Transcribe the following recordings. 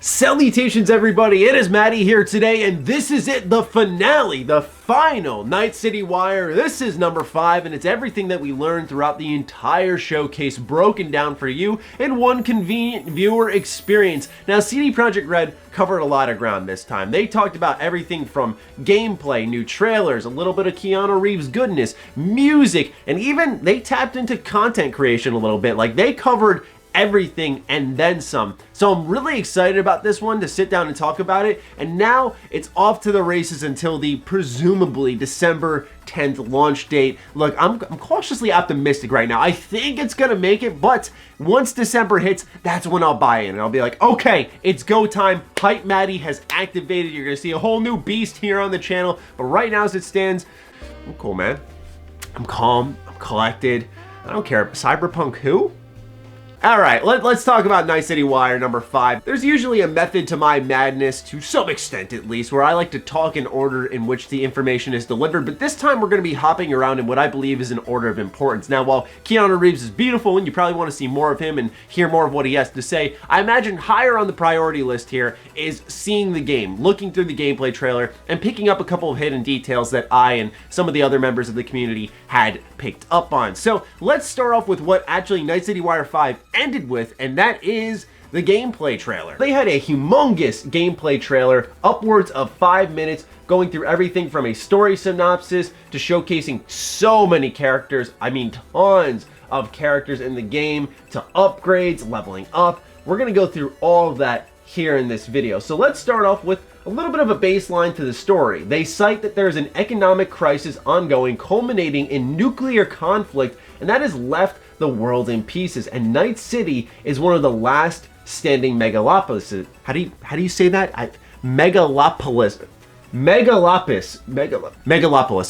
Salutations everybody, it is Matty here today, and this is it, the finale, the final Night City Wire. This is number 5, and it's everything that we learned throughout the entire showcase broken down for you in one convenient viewer experience. Now, CD Projekt Red covered a lot of ground this time. They talked about everything from gameplay, new trailers, a little bit of Keanu Reeves goodness, music, and even they tapped into content creation a little bit. Like, they covered everything and then some. So I'm really excited about this one to sit down and talk about it. And now it's off to the races until the presumably December 10th launch date. Look, I'm cautiously optimistic right now. I think it's gonna make it, but once December hits, that's when I'll buy in and I'll be like, okay, it's go time. Hype Matty has activated. You're gonna see a whole new beast here on the channel. But right now as it stands, I'm cool, man. I'm calm, I'm collected. I don't care. Cyberpunk who? Alright, let's talk about Night City Wire number 5. There's usually a method to my madness, to some extent at least, where I like to talk in order in which the information is delivered, but this time we're going to be hopping around in what I believe is an order of importance. Now, while Keanu Reeves is beautiful and you probably want to see more of him and hear more of what he has to say, I imagine higher on the priority list here is seeing the game, looking through the gameplay trailer, and picking up a couple of hidden details that I and some of the other members of the community had picked up on. So let's start off with what actually Night City Wire 5 ended with, and that is the gameplay trailer. They had a humongous gameplay trailer, upwards of 5 minutes, going through everything from a story synopsis to showcasing so many characters, I mean tons of characters in the game, to upgrades, leveling up. We're gonna go through all of that here in this video. So let's start off with a little bit of a baseline to the story. They cite that there's an economic crisis ongoing, culminating in nuclear conflict, and that has left the world in pieces. And Night City is one of the last standing megalopolises. How do you say that? Megalopolis. Megalopolis.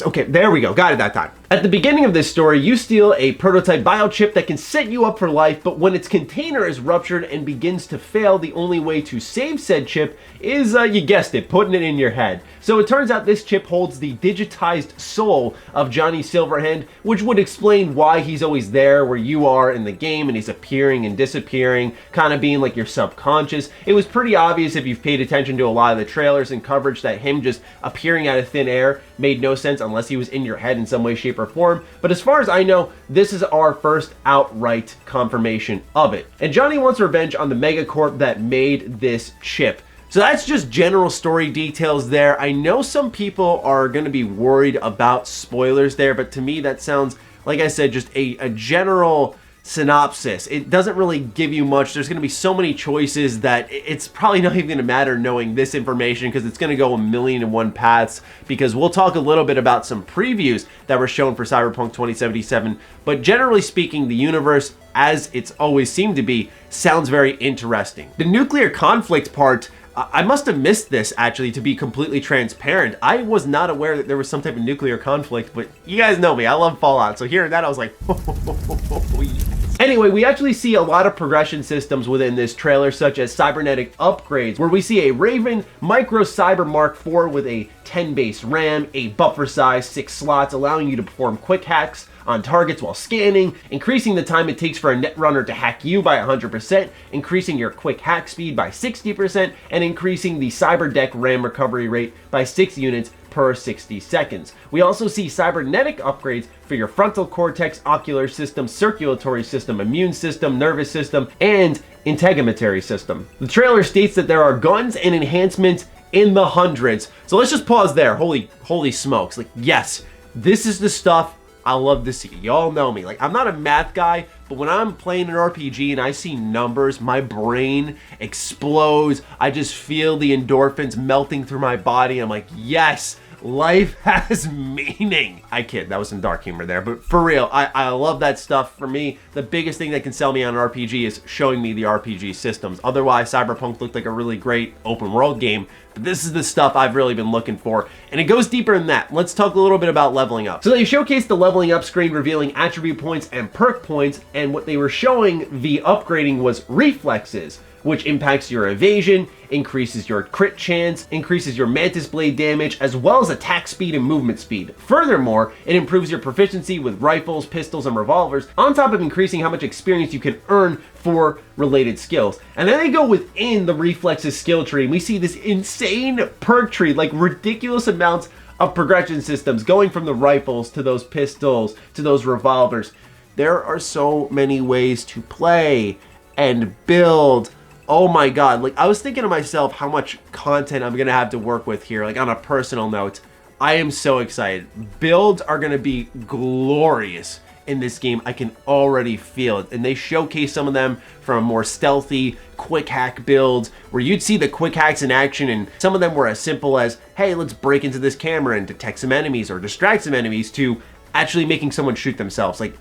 Okay, there we go. Got it that time. At the beginning of this story, you steal a prototype biochip that can set you up for life, but when its container is ruptured and begins to fail, the only way to save said chip is, you guessed it, putting it in your head. So it turns out this chip holds the digitized soul of Johnny Silverhand, which would explain why he's always there where you are in the game and he's appearing and disappearing, kind of being like your subconscious. It was pretty obvious if you've paid attention to a lot of the trailers and coverage that him just appearing out of thin air made no sense unless he was in your head in some way, shape, or form. But as far as I know, this is our first outright confirmation of it. And Johnny wants revenge on the megacorp that made this chip. So that's just general story details there. I know some people are going to be worried about spoilers there, but to me that sounds, like I said, just a general synopsis. It doesn't really give you much. There's going to be so many choices that it's probably not even going to matter knowing this information, because it's going to go a million and one paths, because we'll talk a little bit about some previews that were shown for Cyberpunk 2077. But generally speaking, the universe, as it's always seemed to be, sounds very interesting. The nuclear conflict part, I must have missed this, actually, to be completely transparent. I was not aware that there was some type of nuclear conflict, but you guys know me, I love Fallout, so hearing that I was like, oh, yes. Anyway, we actually see a lot of progression systems within this trailer, such as cybernetic upgrades, where we see a Raven Micro Cyber Mark IV with a 10 base RAM, a buffer size, 6 slots, allowing you to perform quick hacks on targets while scanning, increasing the time it takes for a netrunner to hack you by 100%, increasing your quick hack speed by 60%, and increasing the cyberdeck RAM recovery rate by 6 units per 60 seconds. We also see cybernetic upgrades for your frontal cortex, ocular system, circulatory system, immune system, nervous system, and integumentary system. The trailer states that there are guns and enhancements in the hundreds. So let's just pause there. Holy smokes. Like, yes, this is the stuff I love to see. Y'all know me. Like, I'm not a math guy, but when I'm playing an RPG and I see numbers, my brain explodes. I just feel the endorphins melting through my body. I'm like, yes, life has meaning. I kid, that was some dark humor there, but for real, I love that stuff. For me, the biggest thing that can sell me on an RPG is showing me the RPG systems. Otherwise, Cyberpunk looked like a really great open world game, but this is the stuff I've really been looking for, and it goes deeper than that. Let's talk a little bit about leveling up. So they showcased the leveling up screen, revealing attribute points and perk points, and what they were showing via upgrading was reflexes, which impacts your evasion, increases your crit chance, increases your mantis blade damage, as well as attack speed and movement speed. Furthermore, it improves your proficiency with rifles, pistols, and revolvers, on top of increasing how much experience you can earn for related skills. And then they go within the reflexes skill tree, and we see this insane perk tree, like ridiculous amounts of progression systems going from the rifles to those pistols to those revolvers. There are so many ways to play and build. Oh my god, like I was thinking to myself how much content I'm gonna have to work with here, like on a personal note. I am so excited. Builds are gonna be glorious in this game. I can already feel it. And they showcase some of them from more stealthy, quick hack builds where you'd see the quick hacks in action, and some of them were as simple as, hey, let's break into this camera and detect some enemies or distract some enemies, to actually making someone shoot themselves. Like,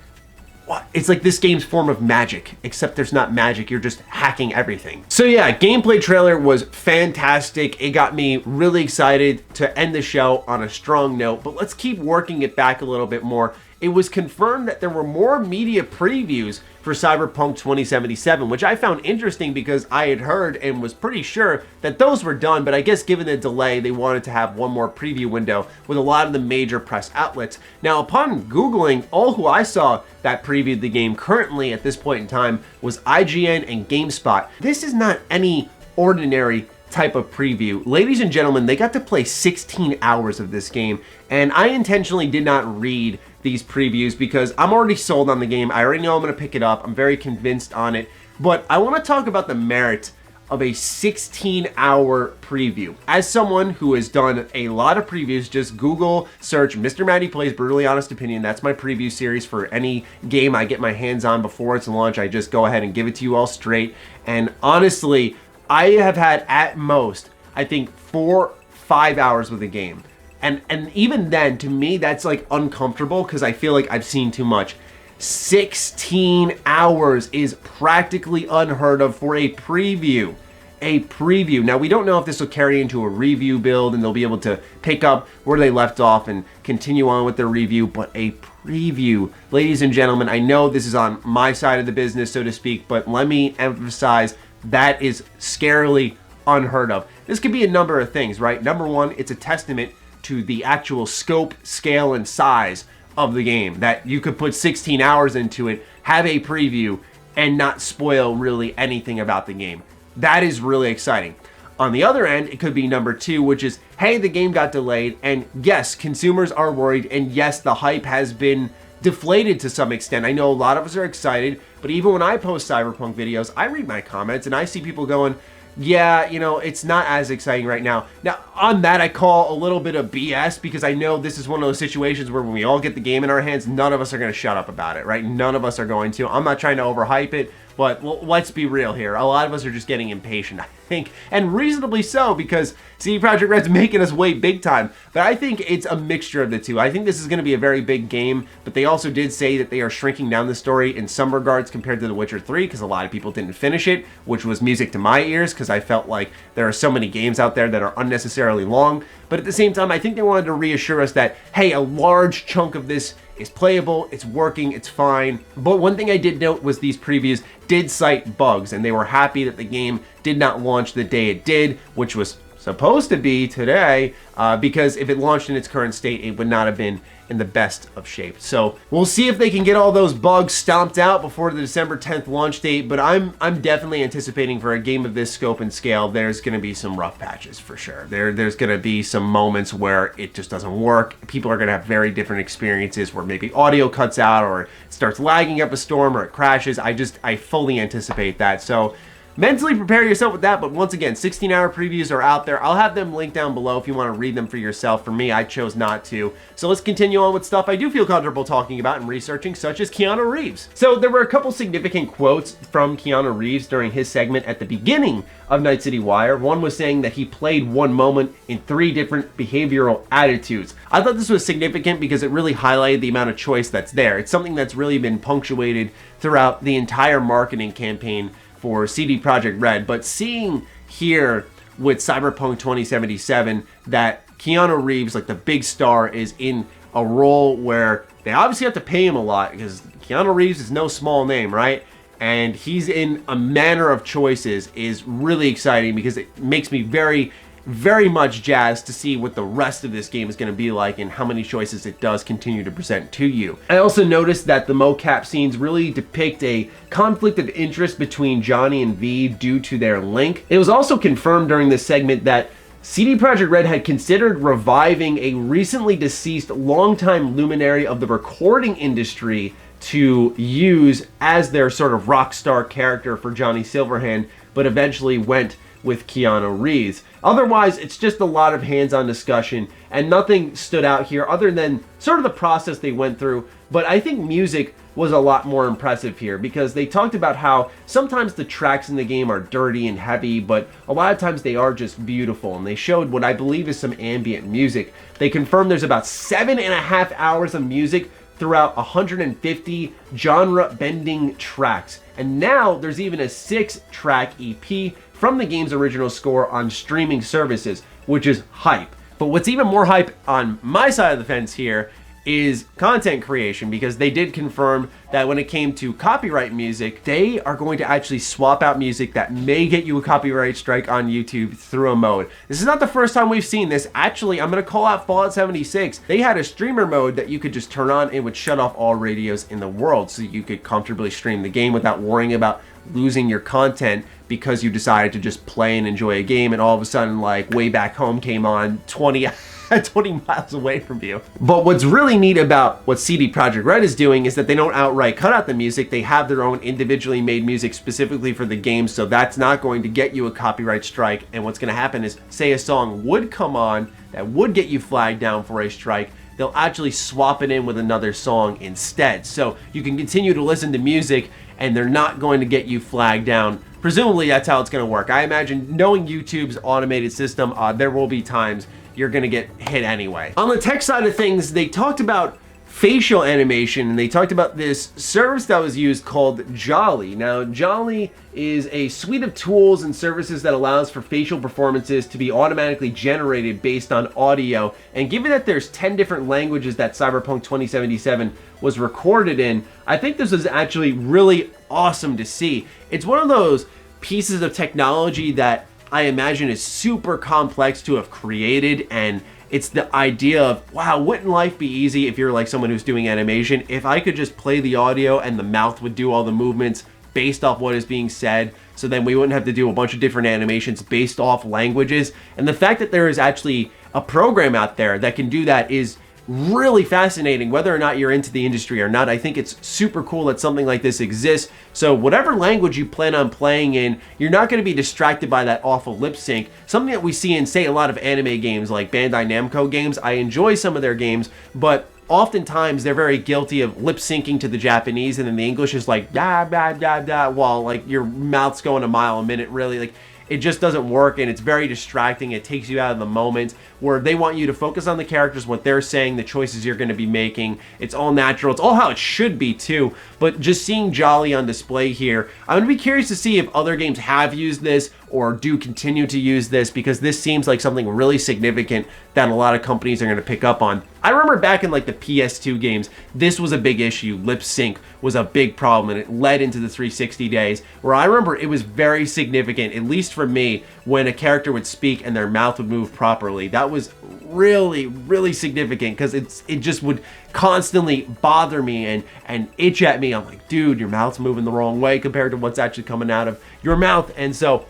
what? It's like this game's form of magic, except there's not magic, you're just hacking everything. So yeah, gameplay trailer was fantastic. It got me really excited to end the show on a strong note, but let's keep working it back a little bit more. It was confirmed that there were more media previews for Cyberpunk 2077, which I found interesting because I had heard and was pretty sure that those were done, but I guess given the delay, they wanted to have one more preview window with a lot of the major press outlets. Now, upon Googling, all who I saw that previewed the game currently at this point in time was IGN and GameSpot. This is not any ordinary type of preview. Ladies and gentlemen, they got to play 16 hours of this game, and I intentionally did not read these previews because I'm already sold on the game. I already know I'm going to pick it up. I'm very convinced on it, but I want to talk about the merit of a 16-hour preview. As someone who has done a lot of previews, just Google search MrMattyPlays Brutally Honest Opinion. That's my preview series for any game I get my hands on before its launch. I just go ahead and give it to you all straight, and honestly, I have had at most, I think, 4-5 hours with a game. And even then, to me, that's like uncomfortable because I feel like I've seen too much. 16 hours is practically unheard of for a preview. A preview. Now, we don't know if this will carry into a review build and they'll be able to pick up where they left off and continue on with their review, but a preview. Ladies and gentlemen, I know this is on my side of the business, so to speak, but let me emphasize that is scarily unheard of. This could be a number of things, right? Number one, it's a testament to the actual scope, scale, and size of the game, that you could put 16 hours into it, have a preview, and not spoil really anything about the game. That is really exciting. On the other end, it could be number two, which is, hey, the game got delayed, and yes, consumers are worried, and yes, the hype has been deflated to some extent. I know a lot of us are excited, but even when I post Cyberpunk videos, I read my comments, and I see people going, yeah, you know, it's not as exciting right now. Now, on that, I call a little bit of BS because I know this is one of those situations where when we all get the game in our hands, none of us are going to shut up about it, right? None of us are going to. I'm not trying to overhype it, but let's be real here. A lot of us are just getting impatient, I think, and reasonably so, because CD Projekt Red's making us wait big time. But I think it's a mixture of the two. I think this is going to be a very big game, but they also did say that they are shrinking down the story in some regards compared to The Witcher 3, because a lot of people didn't finish it, which was music to my ears, because I felt like there are so many games out there that are unnecessarily long. But at the same time, I think they wanted to reassure us that, hey, a large chunk of this is playable, it's working, it's fine. But one thing I did note was these previews did cite bugs, and they were happy that the game did not launch the day it did, which was supposed to be today, because if it launched in its current state, it would not have been in the best of shape. So we'll see if they can get all those bugs stomped out before the December 10th launch date, but I'm definitely anticipating for a game of this scope and scale, there's going to be some rough patches for sure. There's going to be some moments where it just doesn't work. People are going to have very different experiences where maybe audio cuts out or it starts lagging up a storm or it crashes. I fully anticipate that. So mentally prepare yourself with that, but once again, 16-hour previews are out there. I'll have them linked down below if you want to read them for yourself. For me, I chose not to. So let's continue on with stuff I do feel comfortable talking about and researching, such as Keanu Reeves. So there were a couple significant quotes from Keanu Reeves during his segment at the beginning of Night City Wire. One was saying that he played one moment in 3 different behavioral attitudes. I thought this was significant because it really highlighted the amount of choice that's there. It's something that's really been punctuated throughout the entire marketing campaign for CD Projekt Red, but seeing here with Cyberpunk 2077 that Keanu Reeves, like the big star, is in a role where they obviously have to pay him a lot because Keanu Reeves is no small name, right? and he's in a manner of choices is really exciting because it makes me very much jazzed to see what the rest of this game is going to be like and how many choices it does continue to present to you. I also noticed that the mocap scenes really depict a conflict of interest between Johnny and V due to their link. It was also confirmed during this segment that CD Projekt Red had considered reviving a recently deceased longtime luminary of the recording industry to use as their sort of rock star character for Johnny Silverhand, but eventually went with Keanu Reeves. Otherwise, it's just a lot of hands-on discussion, and nothing stood out here other than sort of the process they went through. But I think music was a lot more impressive here because they talked about how sometimes the tracks in the game are dirty and heavy, but a lot of times they are just beautiful, and they showed what I believe is some ambient music. They confirmed there's about 7.5 hours of music throughout 150 genre-bending tracks. And now there's even a 6-track EP from the game's original score on streaming services, which is hype. But what's even more hype on my side of the fence here is content creation, because they did confirm that when it came to copyright music, they are going to actually swap out music that may get you a copyright strike on YouTube through a mode. This is not the first time we've seen this. Actually, I'm going to call out Fallout 76. They had a streamer mode that you could just turn on and would shut off all radios in the world so you could comfortably stream the game without worrying about losing your content because you decided to just play and enjoy a game, and all of a sudden, like, Way Back Home came on 20 miles away from you. But what's really neat about what CD Projekt Red is doing is that they don't outright cut out the music. They have their own individually made music specifically for the game, so that's not going to get you a copyright strike. And what's going to happen is, say a song would come on that would get you flagged down for a strike, they'll actually swap it in with another song instead. So you can continue to listen to music and they're not going to get you flagged down. Presumably that's how it's going to work. I imagine, knowing YouTube's automated system, there will be times you're going to get hit anyway. On the tech side of things, they talked about facial animation, and they talked about this service that was used called Jolly. Now, Jolly is a suite of tools and services that allows for facial performances to be automatically generated based on audio. And given that there's 10 different languages that Cyberpunk 2077 was recorded in, I think this is actually really awesome to see. It's one of those pieces of technology that I imagine is super complex to have created, and it's the idea of, wow, wouldn't life be easy if you're like someone who's doing animation, if I could just play the audio and the mouth would do all the movements based off what is being said, so then we wouldn't have to do a bunch of different animations based off languages. And the fact that there is actually a program out there that can do that is really fascinating, whether or not you're into the industry or not. I think it's super cool that something like this exists. So whatever language you plan on playing in, you're not going to be distracted by that awful lip sync. Something that we see in, say, a lot of anime games like Bandai Namco games. I enjoy some of their games, but oftentimes they're very guilty of lip syncing to the Japanese, and then the English is like da da da da, while like your mouth's going a mile a minute. Really, like, it just doesn't work, and it's very distracting. It takes you out of the moment where they want you to focus on the characters, what they're saying, the choices you're going to be making. It's all natural. It's all how it should be too. But just seeing Jolly on display here, I'm going to be curious to see if other games have used this or do continue to use this, because this seems like something really significant that a lot of companies are going to pick up on. I remember back in like the PS2 games, this was a big issue. Lip sync was a big problem, and it led into the 360 days, where I remember it was very significant, at least for me, when a character would speak and their mouth would move properly. That was really, really significant, because it just would constantly bother me and itch at me. I'm like, dude, your mouth's moving the wrong way compared to what's actually coming out of your mouth. And so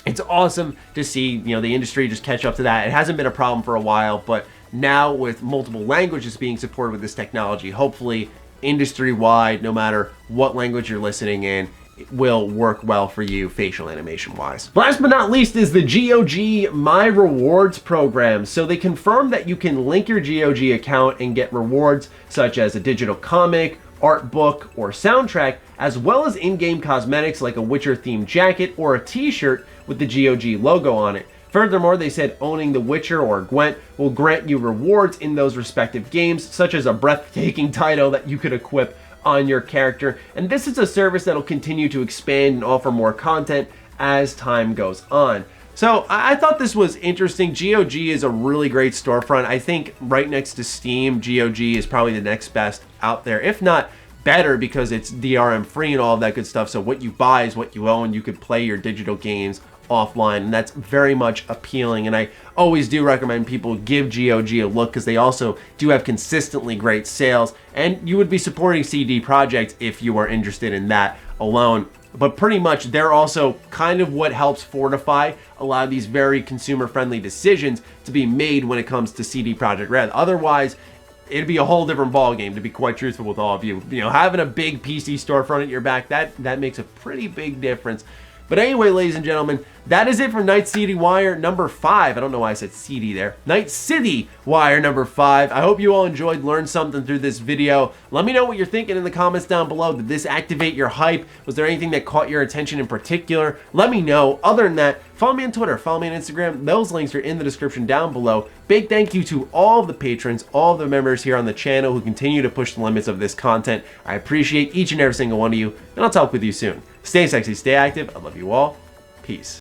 it's awesome to see, you know, the industry just catch up to that. It hasn't been a problem for a while, but now with multiple languages being supported with this technology, hopefully industry-wide, no matter what language you're listening in, it will work well for you facial animation wise. Last but not least is the GOG My Rewards program. So they confirmed that you can link your GOG account and get rewards such as a digital comic, art book, or soundtrack, as well as in-game cosmetics like a Witcher themed jacket or a t-shirt with the GOG logo on it. Furthermore, they said owning The Witcher or Gwent will grant you rewards in those respective games, such as a breathtaking title that you could equip on your character. And this is a service that will continue to expand and offer more content as time goes on. So I thought this was interesting. GOG is a really great storefront. I think right next to Steam, GOG is probably the next best out there, if not better because it's DRM free and all of that good stuff. So what you buy is what you own. You could play your digital games offline, and that's very much appealing. And I always do recommend people give GOG a look because they also do have consistently great sales, and you would be supporting CD Projekt if you are interested in that alone. But pretty much they're also kind of what helps fortify a lot of these very consumer-friendly decisions to be made when it comes to CD Projekt Red. Otherwise, it'd be a whole different ball game, to be quite truthful with all of you. You know, having a big PC storefront at your back, that makes a pretty big difference. But anyway, ladies and gentlemen, that is it for Night City Wire number 5. I don't know why I said CD there. Night City Wire number 5. I hope you all enjoyed, learned something through this video. Let me know what you're thinking in the comments down below. Did this activate your hype? Was there anything that caught your attention in particular? Let me know. Other than that, follow me on Twitter, follow me on Instagram. Those links are in the description down below. Big thank you to all of the patrons, all of the members here on the channel who continue to push the limits of this content. I appreciate each and every single one of you, and I'll talk with you soon. Stay sexy, stay active. I love you all. Peace.